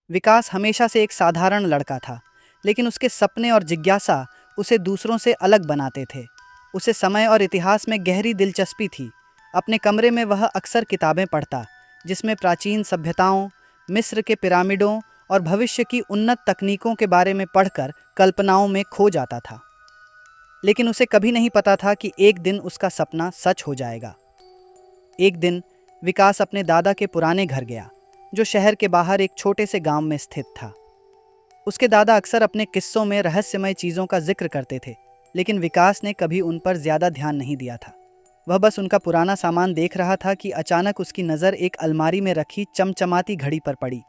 विकास हमेशा से एक साधारण लड़का था, लेकिन उसके सपने और जिज्ञासा उसे दूसरों से अलग बनाते थे। उसे समय और इतिहास में गहरी दिलचस्पी थी। अपने कमरे में वह अक्सर किताबें पढ़ता, जिसमें प्राचीन सभ्यताओं, मिस्र के पिरामिडों और भविष्य की उन्नत तकनीकों के बारे में पढ़कर कल्पनाओं में खो जाता था। लेकिन उसे कभी नहीं पता था कि एक दिन उसका सपना सच हो जाएगा। एक दिन विकास अपने दादा के पुराने घर गया, जो शहर के बाहर एक छोटे से गांव में स्थित था। उसके दादा अक्सर अपने किस्सों में रहस्यमय चीज़ों का जिक्र करते थे, लेकिन विकास ने कभी उन पर ज़्यादा ध्यान नहीं दिया था। वह बस उनका पुराना सामान देख रहा था कि अचानक उसकी नज़र एक अलमारी में रखी चमचमाती घड़ी पर पड़ी।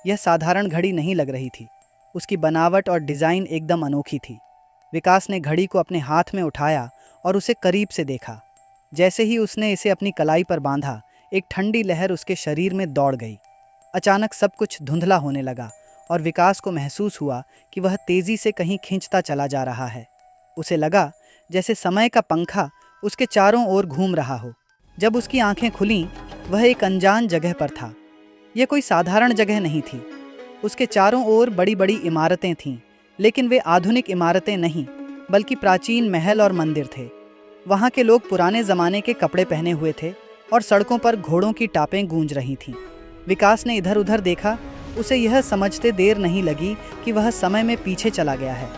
यह साधारण घड़ी नहीं लग रही थी। उसकी बनावट और डिज़ाइन एकदम अनोखी थी। विकास ने घड़ी को अपने हाथ में उठाया और उसे करीब से देखा। जैसे ही उसने इसे अपनी कलाई पर बांधा, एक ठंडी लहर उसके शरीर में दौड़ गई। अचानक सब कुछ धुंधला होने लगा और विकास को महसूस हुआ कि वह तेजी से कहीं खींचता चला जा रहा है। उसे लगा जैसे समय का पंखा उसके चारों ओर घूम रहा हो। जब उसकी आंखें खुलीं, वह एक अनजान जगह पर था। यह कोई साधारण जगह नहीं थी। उसके चारों ओर बड़ी बड़ी इमारतें थीं, लेकिन वे आधुनिक इमारतें नहीं, बल्कि प्राचीन महल और मंदिर थे। वहाँ के लोग पुराने ज़माने के कपड़े पहने हुए थे और सड़कों पर घोड़ों की टापें गूंज रही थीं। विकास ने इधर उधर देखा। उसे यह समझते देर नहीं लगी कि वह समय में पीछे चला गया है,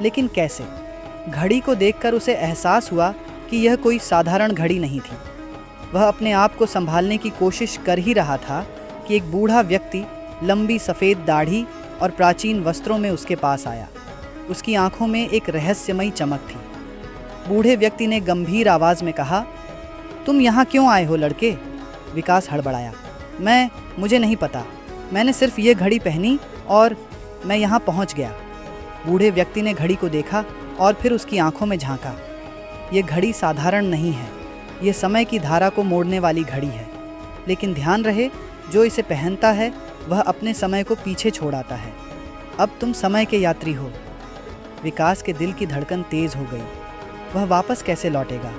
लेकिन कैसे? घड़ी को देखकर उसे एहसास हुआ कि यह कोई साधारण घड़ी नहीं थी। वह अपने आप को संभालने की कोशिश कर ही रहा था कि एक बूढ़ा व्यक्ति लंबी सफ़ेद दाढ़ी और प्राचीन वस्त्रों में उसके पास आया। उसकी आंखों में एक रहस्यमयी चमक थी। बूढ़े व्यक्ति ने गंभीर आवाज़ में कहा, तुम यहाँ क्यों आए हो लड़के? विकास हड़बड़ाया। मुझे नहीं पता। मैंने सिर्फ ये घड़ी पहनी और मैं यहाँ पहुँच गया। बूढ़े व्यक्ति ने घड़ी को देखा और फिर उसकी आंखों में झांका। ये घड़ी साधारण नहीं है। ये समय की धारा को मोड़ने वाली घड़ी है। लेकिन ध्यान रहे, जो इसे पहनता है वह अपने समय को पीछे छोड़ आता है। अब तुम समय के यात्री हो। विकास के दिल की धड़कन तेज हो गई। वह वापस कैसे लौटेगा?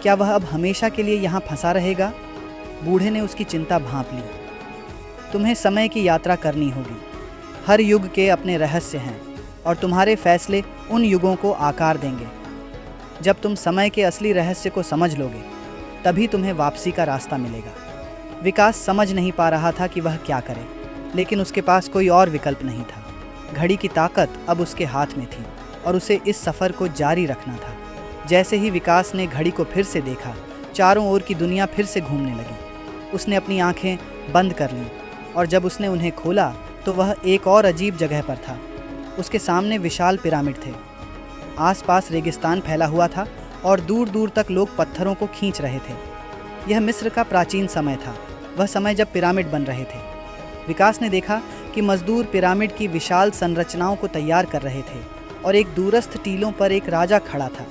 क्या वह अब हमेशा के लिए यहाँ फंसा रहेगा? बूढ़े ने उसकी चिंता भांप ली। तुम्हें समय की यात्रा करनी होगी। हर युग के अपने रहस्य हैं और तुम्हारे फैसले उन युगों को आकार देंगे। जब तुम समय के असली रहस्य को समझ लोगे, तभी तुम्हें वापसी का रास्ता मिलेगा। विकास समझ नहीं पा रहा था कि वह क्या करे, लेकिन उसके पास कोई और विकल्प नहीं था। घड़ी की ताकत अब उसके हाथ में थी और उसे इस सफ़र को जारी रखना था। जैसे ही विकास ने घड़ी को फिर से देखा, चारों ओर की दुनिया फिर से घूमने लगी। उसने अपनी आंखें बंद कर लीं और जब उसने उन्हें खोला तो वह एक और अजीब जगह पर था। उसके सामने विशाल पिरामिड थे। आसपास रेगिस्तान फैला हुआ था और दूर दूर तक लोग पत्थरों को खींच रहे थे। यह मिस्र का प्राचीन समय था, वह समय जब पिरामिड बन रहे थे। विकास ने देखा कि मजदूर पिरामिड की विशाल संरचनाओं को तैयार कर रहे थे और एक दूरस्थ टीलों पर एक राजा खड़ा था,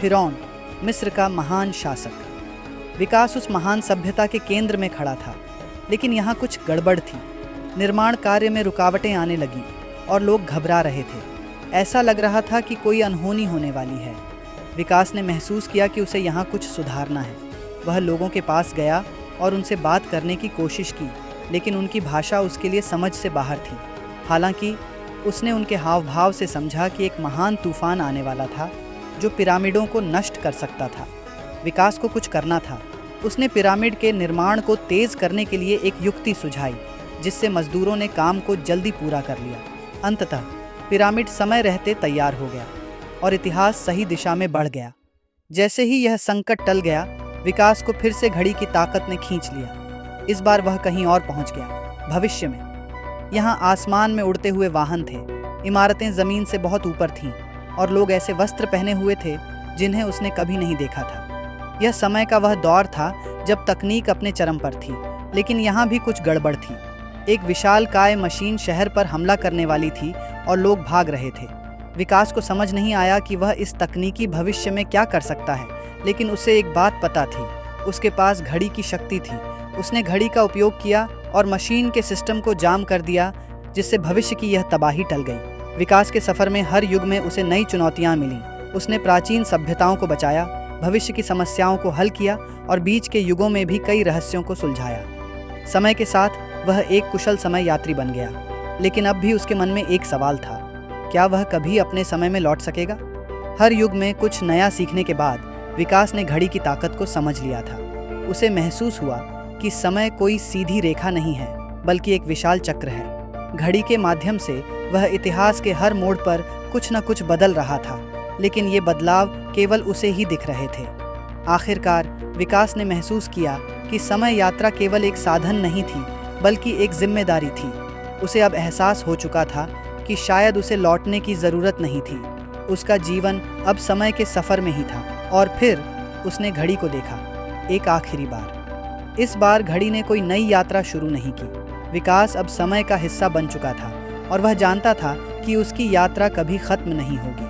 फिरौन, मिस्र का महान शासक। विकास उस महान सभ्यता के केंद्र में खड़ा था, लेकिन यहाँ कुछ गड़बड़ थी। निर्माण कार्य में रुकावटें आने लगी और लोग घबरा रहे थे। ऐसा लग रहा था कि कोई अनहोनी होने वाली है। विकास ने महसूस किया कि उसे यहाँ कुछ सुधारना है। वह लोगों के पास गया और उनसे बात करने की कोशिश की, लेकिन उनकी भाषा उसके लिए समझ से बाहर थी। हालांकि उसने उनके हाव भाव से समझा कि एक महान तूफान आने वाला था जो पिरामिडों को नष्ट कर सकता था। विकास को कुछ करना था। उसने पिरामिड के निर्माण को तेज़ करने के लिए एक युक्ति सुझाई, जिससे मजदूरों ने काम को जल्दी पूरा कर लिया। अंततः पिरामिड समय रहते तैयार हो गया और इतिहास सही दिशा में बढ़ गया। जैसे ही यह संकट टल गया, विकास को फिर से घड़ी की ताकत ने खींच लिया। इस बार वह कहीं और पहुंच गया, भविष्य में। यहाँ आसमान में उड़ते हुए वाहन थे, इमारतें ज़मीन से बहुत ऊपर थीं और लोग ऐसे वस्त्र पहने हुए थे जिन्हें उसने कभी नहीं देखा था। यह समय का वह दौर था जब तकनीक अपने चरम पर थी, लेकिन यहाँ भी कुछ गड़बड़ थी। एक विशालकाय मशीन शहर पर हमला करने वाली थी और लोग भाग रहे थे। विकास को समझ नहीं आया कि वह इस तकनीकी भविष्य में क्या कर सकता है, लेकिन उसे एक बात पता थी, उसके पास घड़ी की शक्ति थी। उसने घड़ी का उपयोग किया और मशीन के सिस्टम को जाम कर दिया, जिससे भविष्य की यह तबाही टल गई। विकास के सफ़र में हर युग में उसे नई चुनौतियाँ मिलीं। उसने प्राचीन सभ्यताओं को बचाया, भविष्य की समस्याओं को हल किया और बीच के युगों में भी कई रहस्यों को सुलझाया। समय के साथ वह एक कुशल समय यात्री बन गया। लेकिन अब भी उसके मन में एक सवाल था, क्या वह कभी अपने समय में लौट सकेगा? हर युग में कुछ नया सीखने के बाद विकास ने घड़ी की ताकत को समझ लिया था। उसे महसूस हुआ कि समय कोई सीधी रेखा नहीं है, बल्कि एक विशाल चक्र है। घड़ी के माध्यम से वह इतिहास के हर मोड़ पर कुछ न कुछ बदल रहा था, लेकिन ये बदलाव केवल उसे ही दिख रहे थे। आखिरकार विकास ने महसूस किया कि समय यात्रा केवल एक साधन नहीं थी, बल्कि एक जिम्मेदारी थी। उसे अब एहसास हो चुका था कि शायद उसे लौटने की ज़रूरत नहीं थी। उसका जीवन अब समय के सफ़र में ही था। और फिर उसने घड़ी को देखा, एक आखिरी बार। इस बार घड़ी ने कोई नई यात्रा शुरू नहीं की। विकास अब समय का हिस्सा बन चुका था और वह जानता था कि उसकी यात्रा कभी ख़त्म नहीं होगी।